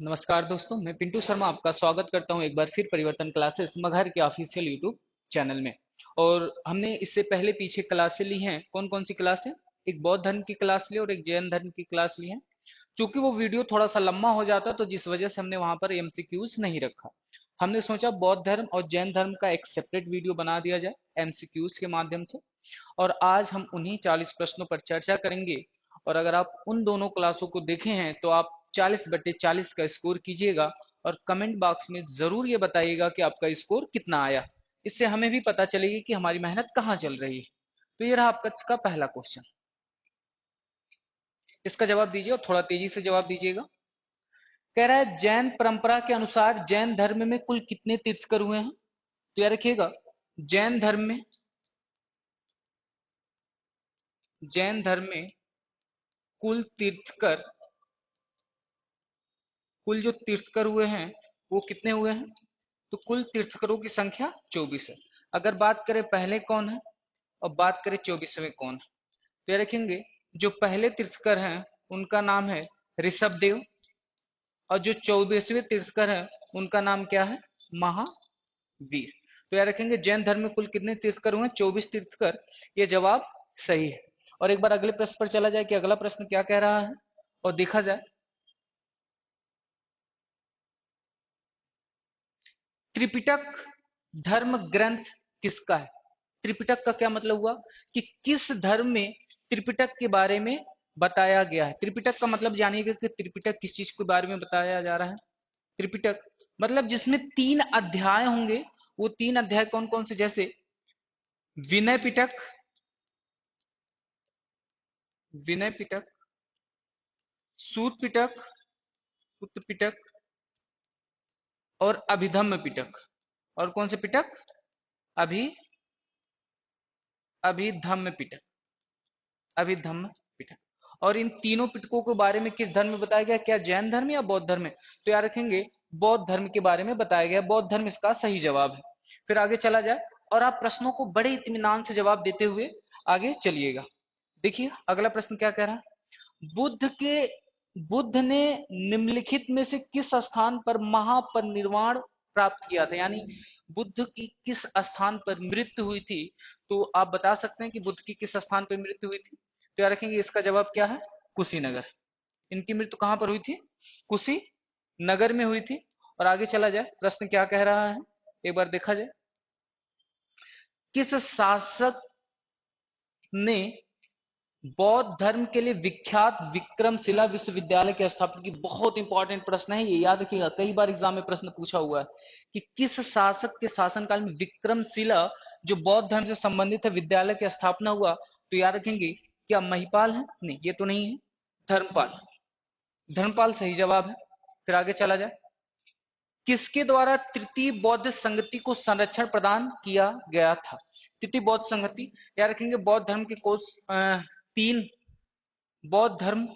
नमस्कार दोस्तों, मैं पिंटू शर्मा आपका स्वागत करता हूं एक बार फिर परिवर्तन क्लासेस मगहर के ऑफिशियल यूट्यूब चैनल में। और हमने इससे पहले पीछे क्लासें ली हैं। कौन कौन सी क्लासें? एक बौद्ध धर्म की क्लास ली और एक जैन धर्म की क्लास ली है। चूंकि वो वीडियो थोड़ा सा लंबा हो जाता तो जिस वजह से हमने वहां पर एमसीक्यूज नहीं रखा। हमने सोचा बौद्ध धर्म और जैन धर्म का एक सेपरेट वीडियो बना दिया जाए एमसीक्यूज के माध्यम से। और आज हम उन्हीं 40 प्रश्नों पर चर्चा करेंगे। और अगर आप उन दोनों क्लासों को देखे हैं तो आप 40/40 का स्कोर कीजिएगा और कमेंट बॉक्स में जरूर ये बताइएगा कि आपका स्कोर कितना आया। इससे हमें भी पता चलेगी कि हमारी मेहनत कहाँ चल रही है। तो ये रहा आपका पहला क्वेश्चन। इसका जवाब दीजिए और थोड़ा तेजी से जवाब दीजिएगा। कह रहा है जैन परंपरा के अनुसार जैन धर्म में कुल कितने तीर्थकर हुए हैं? तो याद रखिएगा, जैन धर्म में जैन धर्म में कुल तीर्थकर कुल जो तीर्थकर हुए हैं वो कितने हुए हैं? तो कुल तीर्थकरों की संख्या 24 है। अगर बात करें पहले कौन है और बात करें 24वें कौन है, तो ये रखेंगे जो पहले तीर्थकर हैं उनका नाम है ऋषभ देव। और जो 24वें तीर्थकर हैं उनका नाम क्या है? महावीर। तो याद रखेंगे जैन धर्म में कुल कितने तीर्थकर हुए? 24 तीर्थकर। ये जवाब सही है। और एक बार अगले प्रश्न पर चला जाए कि अगला प्रश्न क्या कह रहा है और देखा जाए। त्रिपिटक धर्म ग्रंथ किसका है? त्रिपिटक का क्या मतलब हुआ कि किस धर्म में त्रिपिटक के बारे में बताया गया है। त्रिपिटक का मतलब जानिएगा कि त्रिपिटक किस चीज के बारे में बताया जा रहा है। त्रिपिटक मतलब जिसमें 3 अध्याय होंगे। वो 3 अध्याय कौन कौन से? जैसे विनय पिटक, विनय पिटक, सूत पिटक, सुत्त पिटक और अभिधम्म पिटक। और कौन से पिटक? अभी अभिधम्म पिटक, अभिधम्म पिटक। और इन तीनों पिटकों के बारे में किस धर्म में बताया गया? क्या जैन धर्म या बौद्ध धर्म में? तो याद रखेंगे बौद्ध धर्म के बारे में बताया गया। बौद्ध धर्म इसका सही जवाब है। फिर आगे चला जाए और आप प्रश्नों को बड़े इत्मीनान से जवाब देते हुए आगे चलिएगा। देखिए अगला प्रश्न क्या कह रहा है। बुद्ध ने निम्नलिखित में से किस स्थान पर महापरिनिर्वाण प्राप्त किया था? यानी बुद्ध की किस स्थान पर मृत्यु हुई थी? तो आप बता सकते हैं कि बुद्ध की किस स्थान पर मृत्यु हुई थी? तो याद रखेंगे इसका जवाब क्या है? कुशीनगर। इनकी मृत्यु कहां पर हुई थी? कुशीनगर में हुई थी। और आगे चला जाए, प्रश्न क्या कह रहा है एक बार देखा जाए। किस शासक ने बौद्ध धर्म के लिए विख्यात विक्रमशिला विश्वविद्यालय की स्थापना की? बहुत इंपॉर्टेंट प्रश्न है ये, याद रखिएगा, कई बार एग्जाम में प्रश्न पूछा हुआ है कि किस शासक के शासनकाल में विक्रमशिला जो बौद्ध धर्म से संबंधित है विद्यालय की स्थापना हुआ? तो याद रखेंगे क्या महिपाल है? नहीं, ये तो नहीं है। धर्मपाल। धर्मपाल सही जवाब है। फिर आगे चला जाए। किसके द्वारा तृतीय बौद्ध संगति को संरक्षण प्रदान किया गया था? तृतीय बौद्ध संगति, याद रखेंगे बौद्ध धर्म के कोर्स 3 बौद्ध धर्म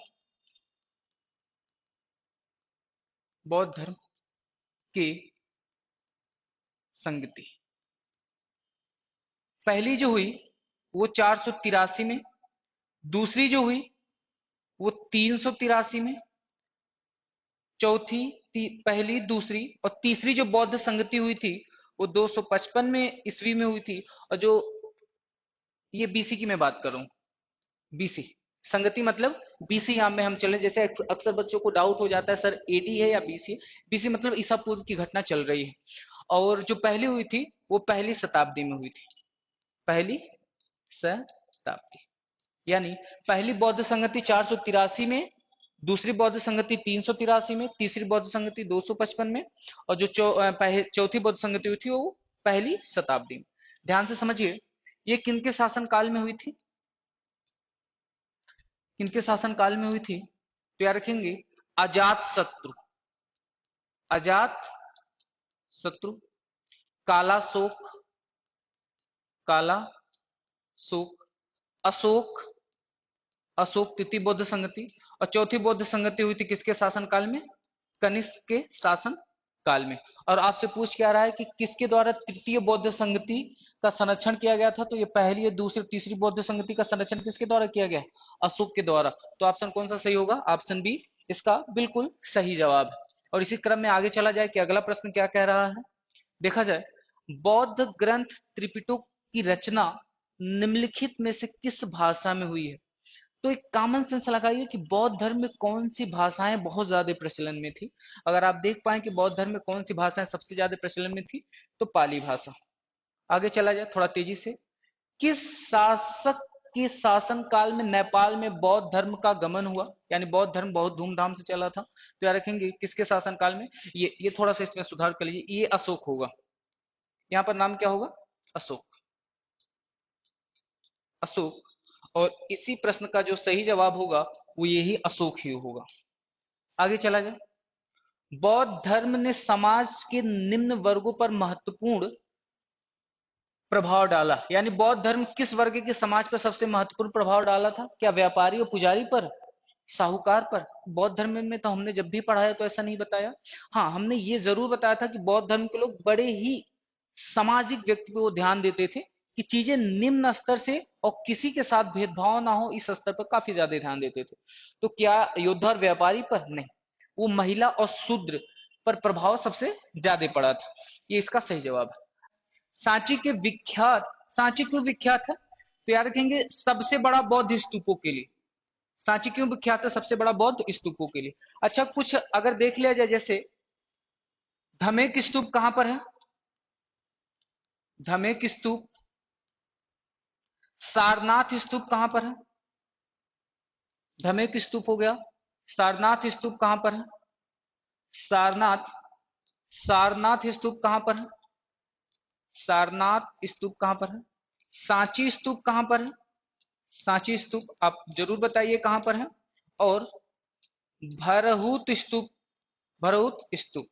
बौद्ध धर्म की संगति। पहली जो हुई वो 483 में, दूसरी जो हुई वो 383 में, पहली दूसरी और तीसरी जो बौद्ध संगति हुई थी वो 255 में ईस्वी में हुई थी। और जो ये बीसी की मैं बात कर रहा हूँ, बीसी संगति मतलब बीसी यहां में हम चले। जैसे अक्सर बच्चों को डाउट हो जाता है सर एडी है या बीसी? बीसी मतलब ईसा पूर्व की घटना चल रही है। और जो पहली हुई थी वो पहली शताब्दी में हुई थी, पहली शताब्दी। यानी पहली बौद्ध संगति 483 में, दूसरी बौद्ध संगति 383 में, तीसरी बौद्ध संगति 255 में और जो चौथी बौद्ध संगति हुई थी वो पहली शताब्दी में। ध्यान से समझिए ये किनके शासन काल में हुई थी? किनके शासन काल में हुई थी? तो याद रखेंगे अजात शत्रु, अजात शत्रु, काला शोक, काला शोक, अशोक, अशोक तृतीय बौद्ध संगति। और चौथी बौद्ध संगति हुई थी किसके शासन काल में? कनिष्क के शासन काल में। और आपसे पूछ क्या रहा है कि किसके द्वारा तृतीय बौद्ध संगति का संरक्षण किया गया था? तो ये पहली, दूसरी, तीसरी बौद्ध संगति का संरक्षण किसके द्वारा किया गया? अशोक के द्वारा। तो ऑप्शन कौन सा सही होगा? ऑप्शन बी इसका बिल्कुल सही जवाब है। और इसी क्रम में आगे चला जाए कि अगला प्रश्न क्या कह रहा है। देखा जाए, बौद्ध ग्रंथ त्रिपिटक की रचना निम्नलिखित में से किस भाषा में हुई है। तो एक कॉमन सेंस लगाइए कि बौद्ध धर्म में कौन सी भाषाएं बहुत ज्यादा प्रचलन में थी। अगर आप देख पाए कि बौद्ध धर्म में कौन सी भाषाएं सबसे ज्यादा प्रचलन में थी, तो पाली भाषा। आगे चला जाए थोड़ा तेजी से, किस शासक के शासन काल में नेपाल में बौद्ध धर्म का गमन हुआ, यानी बौद्ध धर्म बहुत धूमधाम से चला था। तो याद रखेंगे किसके शासन काल में। ये थोड़ा सा इसमें सुधार कर लीजिए, ये अशोक होगा। यहाँ पर नाम क्या होगा, अशोक, अशोक। और इसी प्रश्न का जो सही जवाब होगा वो यही अशोक ही होगा। आगे चला जाए, बौद्ध धर्म ने समाज के निम्न वर्गों पर महत्वपूर्ण प्रभाव डाला, यानी बौद्ध धर्म किस वर्ग के समाज पर सबसे महत्वपूर्ण प्रभाव डाला था। क्या व्यापारी और पुजारी पर, साहूकार पर। बौद्ध धर्म में तो हमने जब भी पढ़ाया तो ऐसा नहीं बताया। हाँ, हमने ये जरूर बताया था कि बौद्ध धर्म के लोग बड़े ही सामाजिक व्यक्ति पे वो ध्यान देते थे कि चीजें निम्न स्तर से और किसी के साथ भेदभाव ना हो, इस स्तर पर काफी ज्यादा ध्यान देते थे। तो क्या योद्धा और व्यापारी पर नहीं, वो महिला और शूद्र पर प्रभाव सबसे ज्यादा पड़ा था। ये इसका सही जवाब है। सांची के विख्यात, सांची क्यों विख्यात है, तो याद रखेंगे सबसे बड़ा बौद्ध स्तूपों के लिए। सांची क्यों विख्यात है, सबसे बड़ा बौद्ध स्तूपों के लिए। अच्छा, कुछ अगर देख लिया जाए, जैसे धमेक स्तूप कहां पर है, धमेक स्तूप। सारनाथ स्तूप कहां पर है, धमेक स्तूप हो गया। सारनाथ स्तूप कहां पर है, सारनाथ, सारनाथ स्तूप कहां पर है, सारनाथ स्तूप कहां पर है। सांची स्तूप कहां पर है, सांची स्तूप आप जरूर बताइए कहां पर है। और भरहूत स्तूप, भरहूत स्तूप,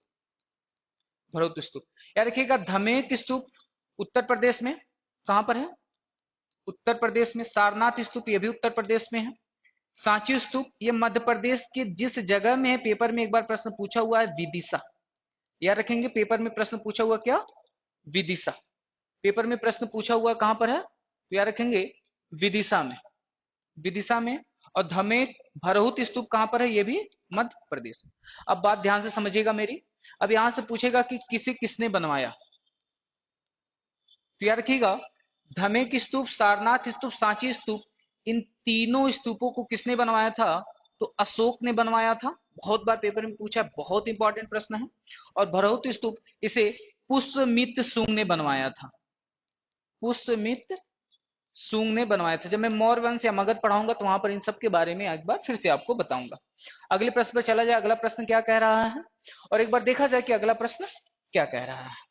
भरहूत स्तूप। याद रखिएगा, धमेक स्तूप उत्तर प्रदेश में कहां पर है, उत्तर प्रदेश में। सारनाथ स्तूप ये भी उत्तर प्रदेश में है। सांची स्तूप ये मध्य प्रदेश के जिस जगह में है, पेपर में एक बार प्रश्न पूछा हुआ है, विदिशा। याद रखेंगे, पेपर में प्रश्न पूछा हुआ क्या, विदिशा। पेपर में प्रश्न पूछा हुआ कहां पर है, तो याद रखेंगे विदिशा में, विदिशा में। और धमेक भरहूत स्तूप कहां पर है, ये भी मध्य प्रदेश में। अब बात ध्यान से समझिएगा मेरी। अब यहां से पूछेगा कि किसे किसने बनवाया, तो याद रखिएगा, धमेक स्तूप, सारनाथ स्तूप, सांची स्तूप, इन तीनों स्तूपों को किसने बनवाया था, तो अशोक ने बनवाया था। बहुत बार पेपर में पूछा, बहुत इंपॉर्टेंट प्रश्न है। और भरहूत स्तूप इसे पुष्यमित्र शुंग ने बनवाया था, पुष्यमित्र शुंग ने बनवाया था। जब मैं मौर्य वंश या मगध पढ़ाऊंगा तो वहां पर इन सब के बारे में एक बार फिर से आपको बताऊंगा। अगले प्रश्न पर चला जाए, अगला प्रश्न क्या कह रहा है, और एक बार देखा जाए कि अगला प्रश्न क्या कह रहा है।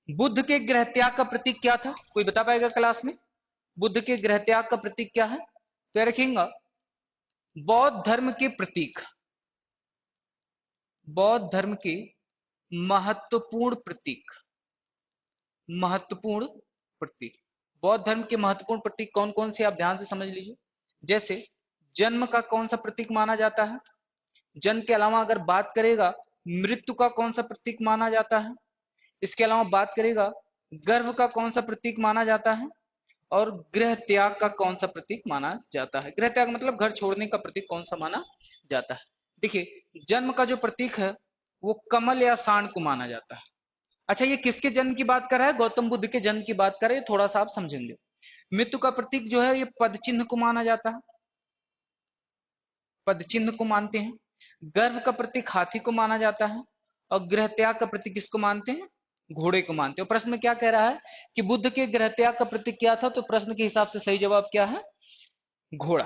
बुद्ध के गृह त्याग का प्रतीक क्या था, कोई बता पाएगा क्लास में। बुद्ध के गृह त्याग का प्रतीक क्या है, तो याद रखिएगा बौद्ध धर्म के प्रतीक, बौद्ध धर्म के महत्वपूर्ण प्रतीक, महत्वपूर्ण प्रतीक। बौद्ध धर्म के महत्वपूर्ण प्रतीक कौन कौन से आप ध्यान से समझ लीजिए। जैसे जन्म का कौन सा प्रतीक माना जाता है, जन्म के अलावा अगर बात करेगा मृत्यु का कौन सा प्रतीक माना जाता है, इसके अलावा बात करेगा गर्भ का कौन सा प्रतीक माना जाता है, और गृह त्याग का कौन सा प्रतीक माना जाता है। गृह त्याग मतलब घर छोड़ने का प्रतीक कौन सा माना जाता है। देखिए, जन्म का जो प्रतीक है वो कमल या सांड को माना जाता है। अच्छा, ये किसके जन्म की बात कर रहा है, गौतम बुद्ध के जन्म की बात कर रहे हैं, थोड़ा सा आप समझेंगे। मृत्यु का प्रतीक जो है ये पद चिन्ह को माना जाता है, पद चिन्ह को मानते हैं। गर्भ का प्रतीक हाथी को माना जाता है, और गृह त्याग का प्रतीक किसको मानते हैं, घोड़े को मानते हैं। प्रश्न में क्या कह रहा है कि बुद्ध के गृह त्याग का प्रतीक क्या था, तो प्रश्न के हिसाब से सही जवाब क्या है, घोड़ा।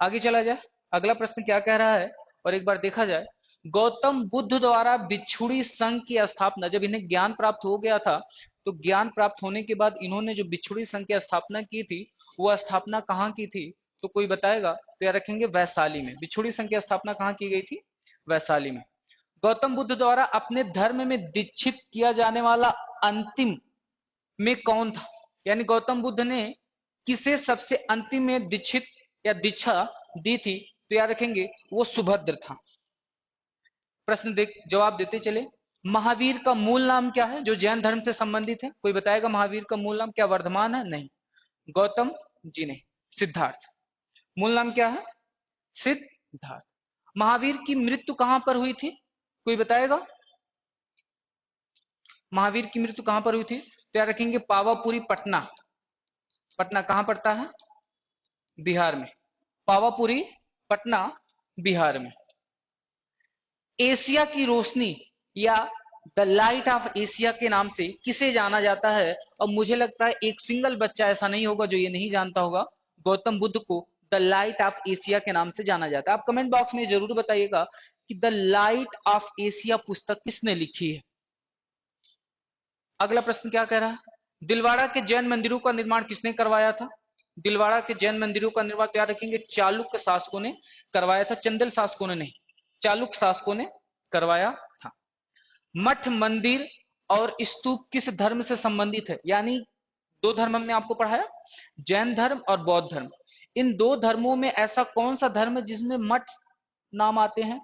आगे चला जाए, अगला प्रश्न क्या कह रहा है, और एक बार देखा जाए, गौतम बुद्ध द्वारा बिछुड़ी संघ की स्थापना, जब इन्हें ज्ञान प्राप्त हो गया था, तो ज्ञान प्राप्त होने के बाद इन्होंने जो बिछुड़ी संघ की स्थापना की थी, वो स्थापना कहाँ की थी, तो कोई बताएगा, तो याद रखेंगे वैशाली में। बिछुड़ी संघ की स्थापना कहाँ की गई थी, वैशाली में। गौतम बुद्ध द्वारा अपने धर्म में दीक्षित किया जाने वाला अंतिम में कौन था, यानी गौतम बुद्ध ने किसे सबसे अंतिम में दीक्षित या दीक्षा दी थी, तो याद रखेंगे वो सुभद्र था। प्रश्न देख जवाब देते चले। महावीर का मूल नाम क्या है, जो जैन धर्म से संबंधित है, कोई बताएगा महावीर का मूल नाम क्या, वर्धमान है, नहीं। गौतम जी नहीं, सिद्धार्थ। मूल नाम क्या है, सिद्धार्थ। महावीर की मृत्यु कहां पर हुई थी, कोई बताएगा? महावीर की मृत्यु कहां पर हुई थी? तो याद रखेंगे पावापुरी पटना। पटना कहां पड़ता है? बिहार में। पावापुरी पटना बिहार में। एशिया की रोशनी या द लाइट ऑफ एशिया के नाम से किसे जाना जाता है? और मुझे लगता है एक सिंगल बच्चा ऐसा नहीं होगा जो ये नहीं जानता होगा, गौतम बुद्ध को द लाइट ऑफ एशिया के नाम से जाना जाता है। आप कमेंट बॉक्स में जरूर बताइएगा कि द लाइट ऑफ एशिया पुस्तक किसने लिखी है। अगला प्रश्न क्या कह रहा है? दिलवाड़ा के जैन मंदिरों का निर्माण किसने करवाया था? दिलवाड़ा के जैन मंदिरों का निर्माण याद रखेंगे चालुक्य शासकों ने करवाया था, चंदेल शासकों ने नहीं, चालुक्य शासकों ने करवाया था। मठ, मंदिर और स्तूप किस धर्म से संबंधित है? यानी दो धर्म हमने आपको पढ़ाया, जैन धर्म और बौद्ध धर्म। इन दो धर्मों में ऐसा कौन सा धर्म है जिसमें मठ नाम आते हैं,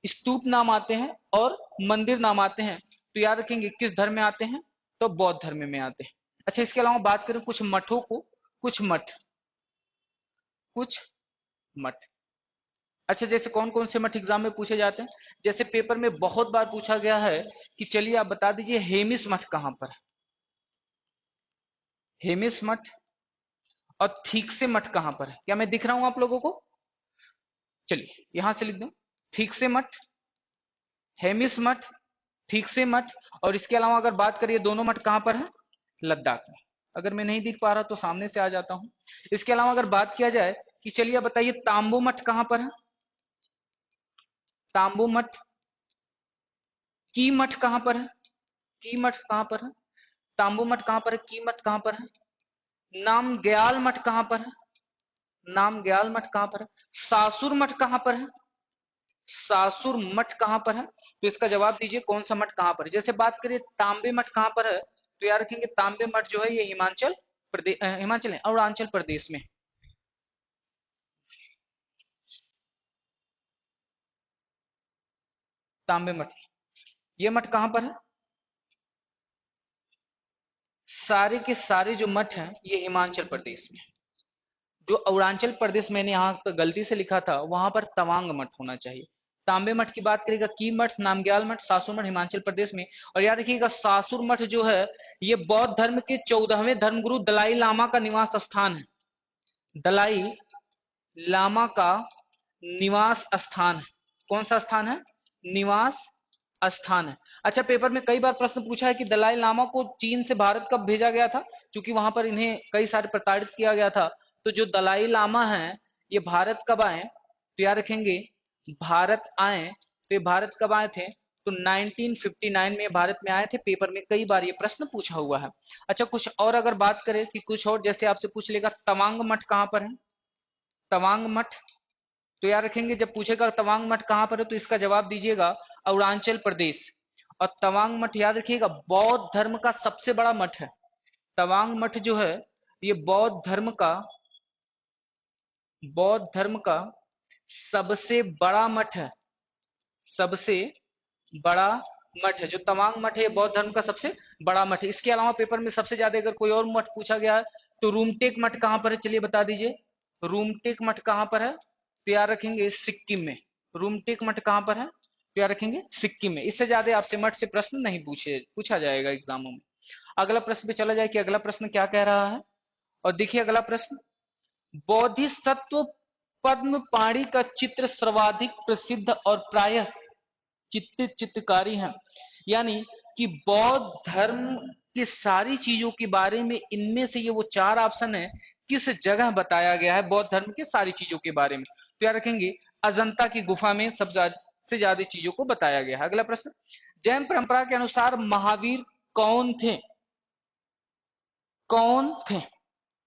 स्तूप नाम आते हैं और मंदिर नाम आते हैं? तो याद रखेंगे किस धर्म में आते हैं? तो बौद्ध धर्म में आते हैं। अच्छा, इसके अलावा बात करें कुछ मठों को, कुछ मठ, कुछ मठ। अच्छा, जैसे कौन कौन से मठ एग्जाम में पूछे जाते हैं? जैसे पेपर में बहुत बार पूछा गया है कि चलिए आप बता दीजिए हेमिस मठ कहां पर है? हेमिस मठ और ठीक से मठ कहां पर है? क्या मैं दिख रहा हूं आप लोगों को? चलिए यहां से लिख दो, ठीक से मठ, हेमिस मठ, ठीक से मठ। और इसके अलावा अगर बात करिए दोनों मठ कहां पर है? लद्दाख में। अगर मैं नहीं दिख पा रहा तो सामने से आ जाता हूं। इसके अलावा अगर बात किया जाए कि चलिए बताइए तांबू मठ कहां पर है? तांबू मठ। की मठ कहां पर है? की मठ कहां पर है? तांबू मठ कहां पर है? की मठ कहां पर है? नामग्याल मठ कहां पर है? नामग्याल मठ कहां पर है? सासुर मठ कहां पर है? सासुर मठ कहां पर है? तो इसका जवाब दीजिए कौन सा मठ कहां पर है। जैसे बात करिए तांबे मठ कहां पर है, तो याद रखेंगे तांबे मठ जो है ये हिमाचल प्रदेश, हिमाचल है अरुणाचल प्रदेश में। तांबे मठ, ये मठ कहां पर है? सारे के सारे जो मठ हैं ये हिमाचल प्रदेश में। जो अरुणाचल प्रदेश मैंने यहाँ पर गलती से लिखा था वहां पर तवांग मठ होना चाहिए। तांबे मठ की बात करेगा की मठ, नामग्याल मठ, सासुर मठ हिमाचल प्रदेश में। और याद रखिएगा सासुर मठ जो है ये बौद्ध धर्म के 14वें धर्मगुरु दलाई लामा का निवास स्थान है। दलाई लामा का निवास स्थान है। कौन सा स्थान है? निवास स्थान है। अच्छा, पेपर में कई बार प्रश्न पूछा है कि दलाई लामा को चीन से भारत कब भेजा गया था, क्योंकि वहां पर इन्हें कई सारे प्रताड़ित किया गया था। तो जो दलाई लामा है ये भारत कब आए? तो याद रखेंगे भारत आए, तो ये भारत कब आए थे? तो 1959 में भारत में आए थे। पेपर में कई बार ये प्रश्न पूछा हुआ है। अच्छा, कुछ और अगर बात करें कि कुछ और, जैसे आपसे पूछ लेगा तवांग मठ कहां पर है? तवांग मठ, तो याद रखेंगे जब पूछेगा तवांग मठ कहां पर है तो इसका जवाब दीजिएगा अरुणाचल प्रदेश। और तवांग मठ याद रखिएगा बौद्ध धर्म का सबसे बड़ा मठ है। तवांग मठ जो है ये बौद्ध धर्म का सबसे बड़ा मठ है। सबसे बड़ा मठ है जो तवांग मठ है, ये बौद्ध धर्म का सबसे बड़ा मठ है। इसके अलावा पेपर में सबसे ज्यादा अगर कोई और मठ पूछा गया है तो रूमटेक मठ कहां पर है? चलिए बता दीजिए रूमटेक मठ कहां पर है? तो याद रखेंगे सिक्किम में। रूमटेक मठ कहां पर है? तो याद रखेंगे सिक्किम में। इससे ज्यादा आपसे मठ से प्रश्न नहीं पूछा जाएगा एग्जामों में। अगला प्रश्न पे चला जाए कि अगला प्रश्न क्या कह रहा है। और देखिए अगला प्रश्न, बोधिसत्व पद्म पाणी का चित्र सर्वाधिक प्रसिद्ध और प्रायः चित्रित चित्रकारी हैं। यानी कि बौद्ध धर्म की सारी चीजों के बारे में इनमें से ये वो चार ऑप्शन है किस जगह बताया गया है बौद्ध धर्म के सारी चीजों के बारे में। तो याद रखेंगे अजंता की गुफा में सबसे ज्यादा चीजों को बताया गया है। अगला प्रश्न, जैन परंपरा के अनुसार महावीर कौन थे? कौन थे?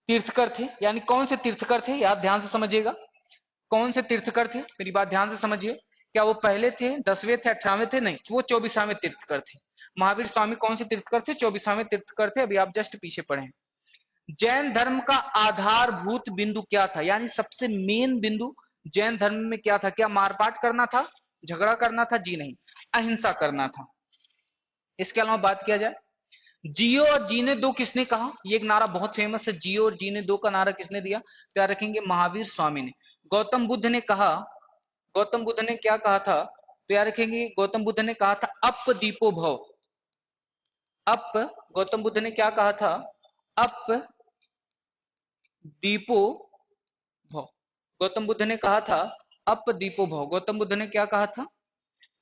तीर्थकर थे। यानी कौन से तीर्थकर थे? याद ध्यान से समझिएगा, कौन से तीर्थकर थे? मेरी बात ध्यान से समझिए। क्या वो पहले थे, 10वें थे, 18वें थे? नहीं, वो 24वें तीर्थकर थे। महावीर स्वामी कौन से तीर्थकर थे? 24वें तीर्थकर थे। अभी आप जस्ट पीछे पढ़े। जैन धर्म का आधारभूत बिंदु क्या था? यानी सबसे मेन बिंदु जैन धर्म में क्या था? क्या मारपाट करना था, झगड़ा करना था? जी नहीं, अहिंसा करना था। इसके अलावा बात किया जाए जियो और जीने दो किसने कहा? ये एक नारा बहुत फेमस है, जियो और जीने दो का नारा किसने दिया? तो याद रखेंगे महावीर स्वामी ने। गौतम बुद्ध ने कहा, गौतम बुद्ध ने क्या कहा था? तो याद रखेंगे गौतम बुद्ध ने कहा था अप दीपो भव। अप, गौतम बुद्ध ने क्या कहा था? अप दीपो भव। गौतम बुद्ध ने कहा था अप दीपो भव। गौतम बुद्ध ने क्या कहा था?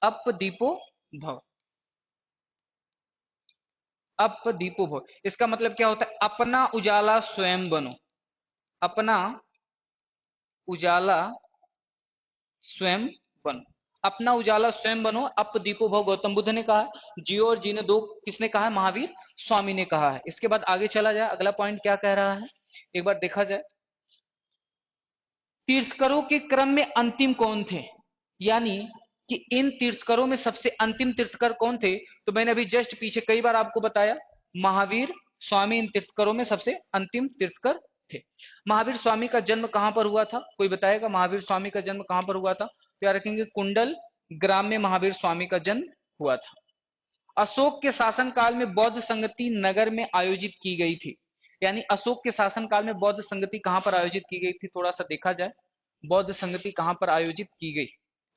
अप दीपो भव। अप दीपो भव, इसका मतलब क्या होता है? अपना उजाला स्वयं बनो। अपना उजाला स्वयं बनो। अपना उजाला स्वयं बनो, अप दीपो भव गौतम बुद्ध ने कहा। जियो और जीने दो किसने कहा है? महावीर स्वामी ने कहा है। इसके बाद आगे चला जाए, अगला पॉइंट क्या कह रहा है एक बार देखा जाए। तीर्थकरों के क्रम में अंतिम कौन थे? यानी कि इन तीर्थकरों में सबसे अंतिम तीर्थकर कौन थे? तो मैंने अभी जस्ट पीछे कई बार आपको बताया, महावीर स्वामी इन तीर्थकरों में सबसे अंतिम तीर्थकर थे। महावीर स्वामी का जन्म कहां पर हुआ था? कोई बताएगा महावीर स्वामी का जन्म कहां पर हुआ था? तो याद रखेंगे कुंडल ग्राम में महावीर स्वामी का जन्म हुआ था। अशोक के शासनकाल में बौद्ध संगति नगर में आयोजित की गई थी। यानी अशोक के शासनकाल में बौद्ध संगति कहां पर आयोजित की गई थी? थोड़ा सा देखा जाए, बौद्ध संगति कहां पर आयोजित की गई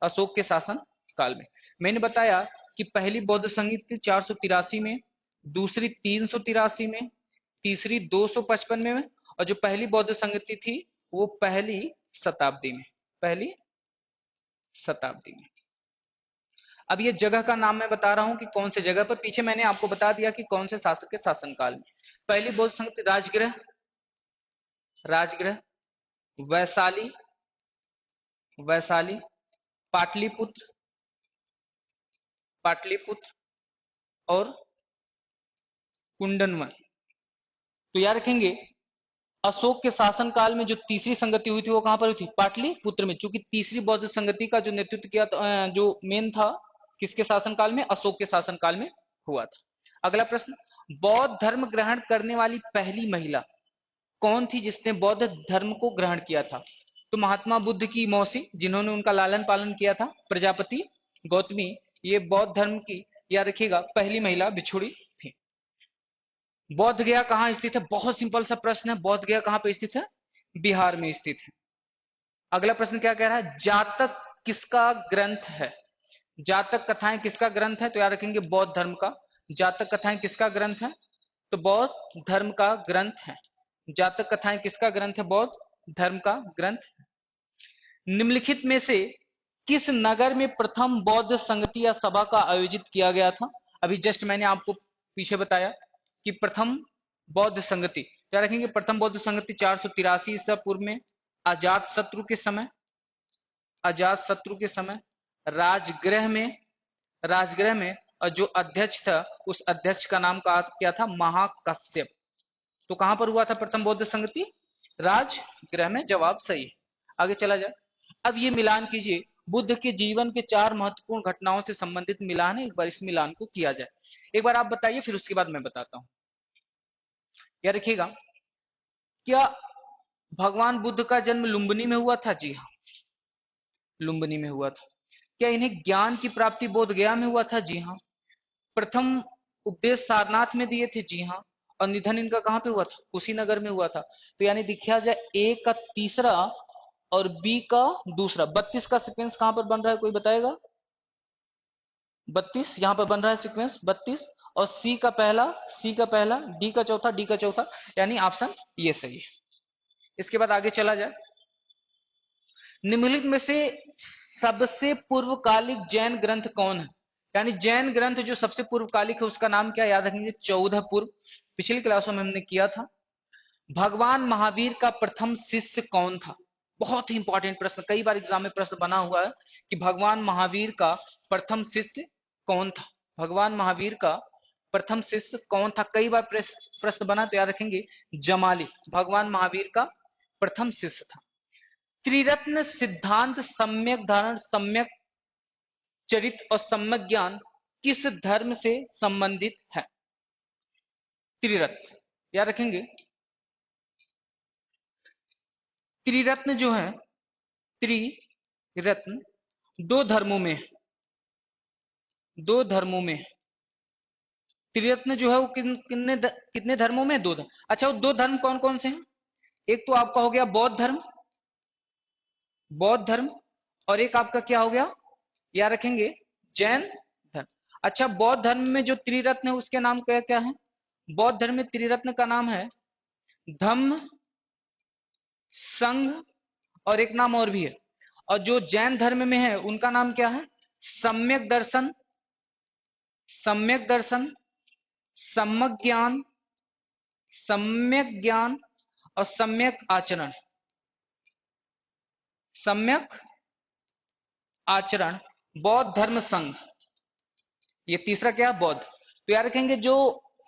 अशोक के शासन काल में? मैंने बताया कि पहली बौद्ध संगति 483 में, दूसरी 383 में, तीसरी 255 में, और जो पहली बौद्ध संगति थी वो पहली शताब्दी में। पहली शताब्दी में। अब ये जगह का नाम मैं बता रहा हूं कि कौन से जगह पर। पीछे मैंने आपको बता दिया कि कौन से शासक के शासनकाल में। पहली बौद्ध संगति राजगृह, राजगृह, वैशाली, वैशाली, पाटलिपुत्र, पाटलिपुत्र और कुंडनवन। तो याद रखेंगे अशोक के शासनकाल में जो तीसरी संगति हुई थी वो कहां पर हुई थी? पाटलिपुत्र में। चूंकि तीसरी बौद्ध संगति का जो नेतृत्व किया जो मेन था किसके शासनकाल में? अशोक के शासनकाल में हुआ था। अगला प्रश्न, बौद्ध धर्म ग्रहण करने वाली पहली महिला कौन थी जिसने बौद्ध धर्म को ग्रहण किया था? तो महात्मा बुद्ध की मौसी जिन्होंने उनका लालन पालन किया था, प्रजापति गौतमी, ये बौद्ध धर्म की याद रखिएगा पहली महिला बिछुड़ी थी। बौद्ध गया कहां स्थित है? बहुत सिंपल सा प्रश्न है। बौद्ध गया कहां पे स्थित है? बिहार में स्थित है। अगला प्रश्न क्या कह रहा है? जातक किसका ग्रंथ है? जातक कथाएं किसका ग्रंथ है? तो याद रखेंगे बौद्ध धर्म का। जातक कथाएं किसका ग्रंथ है? तो बौद्ध धर्म का ग्रंथ है। जातक कथाएं किसका ग्रंथ है? बौद्ध धर्म का ग्रंथ। निम्नलिखित में से किस नगर में प्रथम बौद्ध संगति या सभा का आयोजित किया गया था? अभी जस्ट मैंने आपको पीछे बताया कि प्रथम बौद्ध संगति, क्या रखेंगे? प्रथम बौद्ध संगति 483 ईसा पूर्व में अजात शत्रु के समय, अजात शत्रु के समय राजगृह में, राजगृह में, और जो अध्यक्ष था उस अध्यक्ष का नाम क्या था? महाकश्यप। तो कहां पर हुआ था प्रथम बौद्ध संगति? राजगृह में। जवाब सही है। आगे चला जाए। अब ये मिलान कीजिए, बुद्ध के जीवन के 4 महत्वपूर्ण घटनाओं से संबंधित मिलान है। एक बार इस मिलान को किया जाए। एक बार आप बताइए, फिर उसके बाद मैं बताता हूं। क्या रखिएगा, क्या भगवान बुद्ध का जन्म लुम्बिनी में हुआ था? जी हाँ, लुम्बिनी में हुआ था। क्या इन्हें ज्ञान की प्राप्ति बोध गया में हुआ था? जी हाँ। प्रथम उपदेश सारनाथ में दिए थे? जी हाँ। और निधन इनका कहां पे हुआ था? कुशीनगर में हुआ था। तो यानी देखा जाए ए का तीसरा और बी का दूसरा, 32 का सीक्वेंस कहां पर बन रहा है? कोई बताएगा? 32 यहां पर बन रहा है सीक्वेंस 32, और सी का पहला, सी का पहला, डी का चौथा, डी का चौथा, यानी ऑप्शन ये सही है। इसके बाद आगे चला जाए। निम्नलिखित में से सबसे पूर्वकालिक जैन ग्रंथ कौन है? यानी जैन ग्रंथ जो सबसे पूर्वकालिक है उसका नाम क्या? याद रखेंगे 14 पूर्व। पिछली क्लासों में हमने किया था। भगवान महावीर का प्रथम शिष्य कौन था? बहुत ही इंपॉर्टेंट प्रश्न, कई बार एग्जाम में प्रश्न बना हुआ है कि भगवान महावीर का प्रथम शिष्य कौन था? भगवान महावीर का प्रथम शिष्य कौन था? कई बार प्रश्न बना, तो याद रखेंगे जमाली भगवान महावीर का प्रथम शिष्य था। त्रिरत्न सिद्धांत सम्यक धारण, सम्यक चरित और सम्यक ज्ञान किस धर्म से संबंधित है? त्रिरत्न याद रखेंगे। त्रिरत्न जो है, त्रिरत्न दो धर्मों में है, दो धर्मों में है। त्रिरत्न जो है वो कितने धर्मों में? दो धर्म। अच्छा, वो दो धर्म कौन कौन से हैं? एक तो आपका हो गया बौद्ध धर्म, बौद्ध धर्म, और एक आपका क्या हो गया? याद रखेंगे जैन धर्म। अच्छा, बौद्ध धर्म में जो त्रिरत्न है उसके नाम क्या क्या है? बौद्ध धर्म में त्रिरत्न का नाम है धम्म, संघ, और एक नाम और भी है। और जो जैन धर्म में है उनका नाम क्या है? सम्यक दर्शन, सम्यक दर्शन, सम्यक ज्ञान, सम्यक ज्ञान, और सम्यक आचरण। सम्यक आचरण, बौद्ध धर्म संघ, ये तीसरा क्या है? बौद्ध। तो याद रखेंगे जो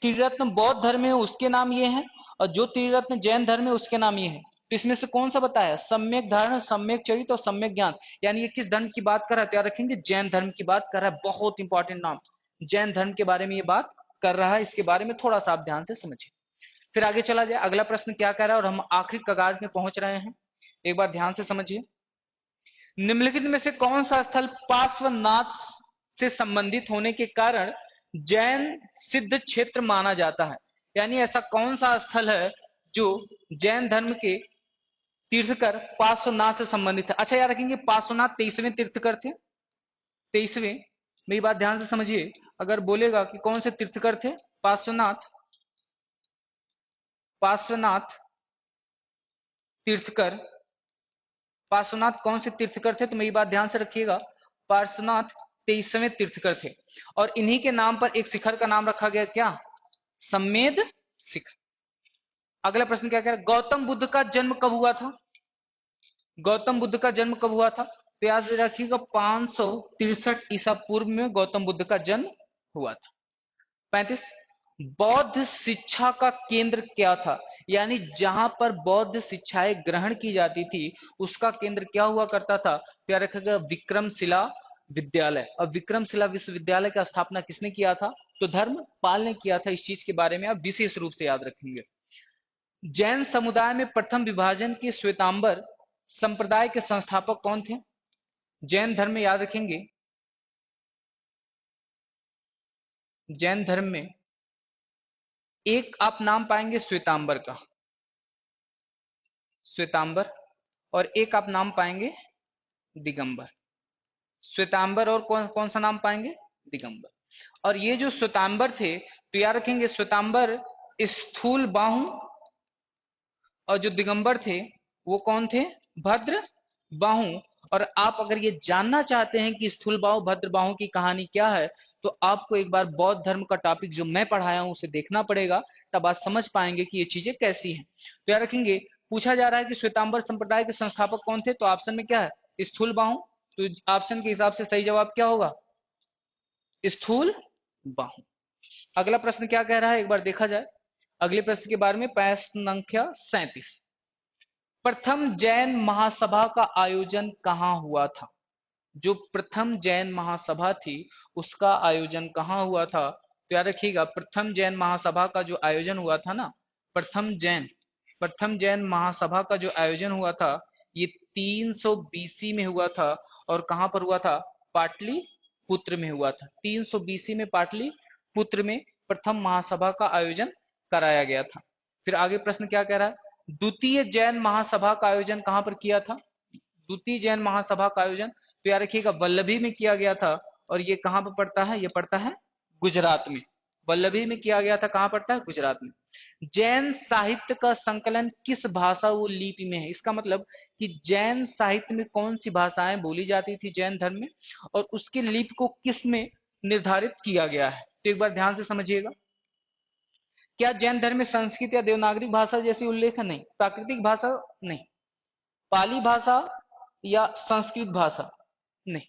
त्रिरत्न बौद्ध धर्म है उसके नाम ये हैं, और जो त्रिरत्न जैन धर्म है उसके नाम ये हैं। तो इसमें से कौन सा बताया? सम्यक धारणा, सम्यक चरित्र और सम्यक ज्ञान। यानी ये किस धर्म की बात कर रहा है? तो याद रखेंगे जैन धर्म की बात कर रहा है। बहुत इंपॉर्टेंट नाम, जैन धर्म के बारे में ये बात कर रहा है। इसके बारे में थोड़ा सा आप ध्यान से समझिए। फिर आगे चला जाए, अगला प्रश्न क्या कह रहा है, और हम आखिरी कगार में पहुंच रहे हैं। एक बार ध्यान से समझिए। निम्नलिखित में से कौन सा स्थल पार्श्वनाथ से संबंधित होने के कारण जैन सिद्ध क्षेत्र माना जाता है? यानी ऐसा कौन सा स्थल है जो जैन धर्म के तीर्थकर पार्श्वनाथ से संबंधित है? अच्छा याद रखेंगे, पार्श्वनाथ 23वें तीर्थकर थे। 23वें, मेरी बात ध्यान से समझिए। अगर बोलेगा कि कौन से तीर्थकर थे पार्श्वनाथ, पार्श्वनाथ तीर्थकर, पार्श्वनाथ कौन से तीर्थकर थे? तो मेरी बात ध्यान से रखिएगा, पार्श्वनाथ 23वें तीर्थकर थे। और इन्हीं के नाम पर एक शिखर का नाम रखा गया, क्या? सम्मेद शिखर। अगला प्रश्न क्या कह रहा है? गौतम बुद्ध का जन्म कब हुआ था? गौतम बुद्ध का जन्म कब हुआ था? तो याद रखिएगा 563 ईसा पूर्व में गौतम बुद्ध का जन्म हुआ था। 35, बौद्ध शिक्षा का केंद्र क्या था? यानी जहां पर बौद्ध शिक्षाएं ग्रहण की जाती थी उसका केंद्र क्या हुआ करता था? तो याद रखिएगा विक्रमशिला विद्यालय। और विक्रमशिला विश्वविद्यालय का स्थापना किसने किया था? तो धर्मपाल ने किया था। इस चीज के बारे में आप विशेष रूप से याद रखेंगे। जैन समुदाय में प्रथम विभाजन के श्वेतांबर संप्रदाय के संस्थापक कौन थे? जैन धर्म में याद रखेंगे, जैन धर्म में एक आप नाम पाएंगे श्वेतांबर का, श्वेतांबर, और एक आप नाम पाएंगे दिगंबर। श्वेतांबर और कौन कौन सा नाम पाएंगे? दिगंबर। और ये जो श्वेतांबर थे, तो याद रखेंगे श्वेतांबर स्थूल बाहु, और जो दिगंबर थे वो कौन थे? भद्र बाहु। और आप अगर ये जानना चाहते हैं कि स्थूल बाहु भद्र बाहु की कहानी क्या है, तो आपको एक बार बौद्ध धर्म का टॉपिक जो मैं पढ़ाया हूं उसे देखना पड़ेगा, तब आप समझ पाएंगे कि ये चीजें कैसी हैं। तो याद रखेंगे, पूछा जा रहा है कि श्वेतांबर संप्रदाय के संस्थापक कौन थे, तो ऑप्शन में क्या है? स्थूल बाहु। तो ऑप्शन के हिसाब से सही जवाब क्या होगा? स्थूल बाहु। अगला प्रश्न क्या कह रहा है, एक बार देखा जाए अगले प्रश्न के बारे में। प्रश्न संख्या 37, प्रथम जैन महासभा का आयोजन कहां हुआ था? जो प्रथम जैन महासभा थी उसका आयोजन कहां हुआ था? तो याद रखिएगा, प्रथम जैन महासभा का जो आयोजन हुआ था ना, प्रथम जैन महासभा का जो आयोजन हुआ था ये 300 बीसी में हुआ था। और कहां पर हुआ था? पाटलिपुत्र में हुआ था। 300 बीसी में पाटलिपुत्र में प्रथम महासभा का आयोजन कराया गया था। फिर आगे प्रश्न क्या कह रहा है? द्वितीय जैन महासभा का आयोजन कहां पर किया था? द्वितीय जैन महासभा का आयोजन, तो याद रखिएगा, वल्लभी में किया गया था। और ये कहां पर पड़ता है? ये पड़ता है गुजरात में। वल्लभी में किया गया था, कहां पड़ता है? गुजरात में। जैन साहित्य का संकलन किस भाषा व लिपि में है? इसका मतलब कि जैन साहित्य में कौन सी भाषाएं बोली जाती थी जैन धर्म में, और उसकी लिपि को किस में निर्धारित किया गया है? तो एक बार ध्यान से समझिएगा। क्या जैन धर्म में संस्कृत या देवनागरी भाषा जैसी उल्लेख नहीं? प्राकृतिक भाषा नहीं, पाली भाषा या संस्कृत भाषा नहीं।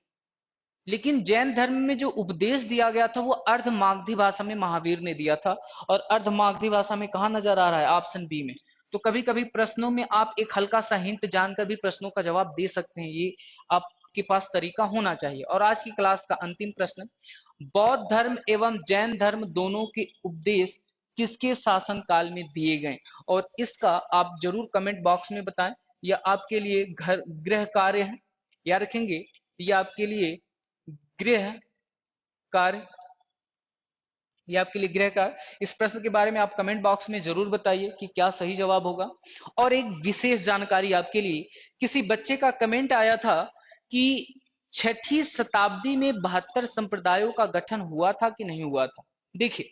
लेकिन जैन धर्म में जो उपदेश दिया गया था वो अर्धमागधी भाषा में महावीर ने दिया था। और अर्धमागधी भाषा में कहा नजर आ रहा है? ऑप्शन बी में। तो कभी कभी प्रश्नों में आप एक हल्का सा हिंट जानकर भी प्रश्नों का जवाब दे सकते हैं, ये आपके पास तरीका होना चाहिए। और आज की क्लास का अंतिम प्रश्न, बौद्ध धर्म एवं जैन धर्म दोनों के उपदेश किसके शासन काल में दिए गए? और इसका आप जरूर कमेंट बॉक्स में बताएं। यह आपके लिए घर गृह कार्य है, याद रखेंगे, यह आपके लिए गृह कार्य, ये आपके लिए गृह कार्य। इस प्रश्न के बारे में आप कमेंट बॉक्स में जरूर बताइए कि क्या सही जवाब होगा। और एक विशेष जानकारी आपके लिए, किसी बच्चे का कमेंट आया था कि छठी शताब्दी में 72 संप्रदायों का गठन हुआ था कि नहीं हुआ था? देखिए,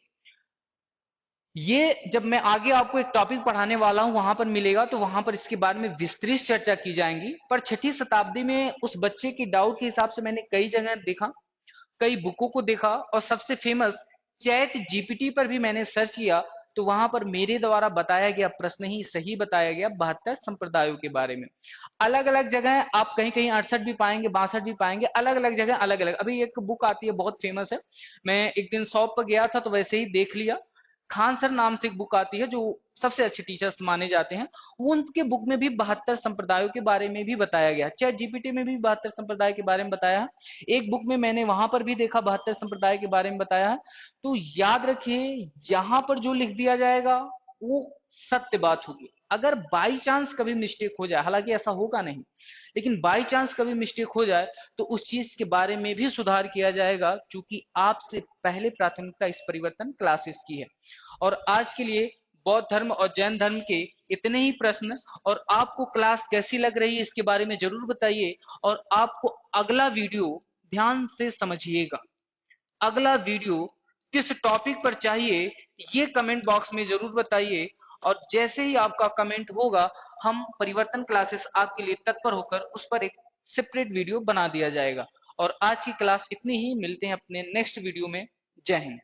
ये जब मैं आगे आपको एक टॉपिक पढ़ाने वाला हूं वहां पर मिलेगा, तो वहां पर इसके बारे में विस्तृत चर्चा की जाएगी। पर छठी शताब्दी में उस बच्चे की डाउट के हिसाब से मैंने कई जगह देखा, कई बुकों को देखा, और सबसे फेमस चैट जीपीटी पर भी मैंने सर्च किया, तो वहां पर मेरे द्वारा बताया गया प्रश्न ही सही बताया गया 72 संप्रदायों के बारे में। अलग अलग जगह आप कहीं कहीं 68 भी पाएंगे, 62 भी पाएंगे, अलग अलग जगह अलग अलग। अभी एक बुक आती है बहुत फेमस है, मैं एक दिन शॉप पर गया था तो वैसे ही देख लिया, खान सर नाम से एक बुक आती है जो सबसे अच्छे टीचर्स माने जाते हैं, वो उनके बुक में भी 72 संप्रदायों के बारे में भी बताया गया, चैट जीपीटी में भी 72 संप्रदाय के बारे में बताया है, एक बुक में मैंने वहां पर भी देखा 72 संप्रदाय के बारे में बताया है। तो याद रखिए, यहां पर जो लिख दिया जाएगा वो सत्य बात होगी। अगर बाई चांस कभी मिस्टेक हो जाए, हालांकि ऐसा होगा नहीं, लेकिन बाई चांस कभी मिस्टेक हो जाए तो उस चीज के बारे में भी सुधार किया जाएगा, क्योंकि आपसे पहले प्राथमिकता इस परिवर्तन क्लासेस की है। और आज के लिए बौद्ध धर्म और जैन धर्म के इतने ही प्रश्न, और आपको क्लास कैसी लग रही है इसके बारे में जरूर बताइए। और आपको अगला वीडियो ध्यान से समझिएगा, अगला वीडियो किस टॉपिक पर चाहिए ये कमेंट बॉक्स में जरूर बताइए, और जैसे ही आपका कमेंट होगा हम परिवर्तन क्लासेस आपके लिए तत्पर होकर उस पर एक सेपरेट वीडियो बना दिया जाएगा। और आज की क्लास इतनी ही, मिलते हैं अपने नेक्स्ट वीडियो में। जय हिंद।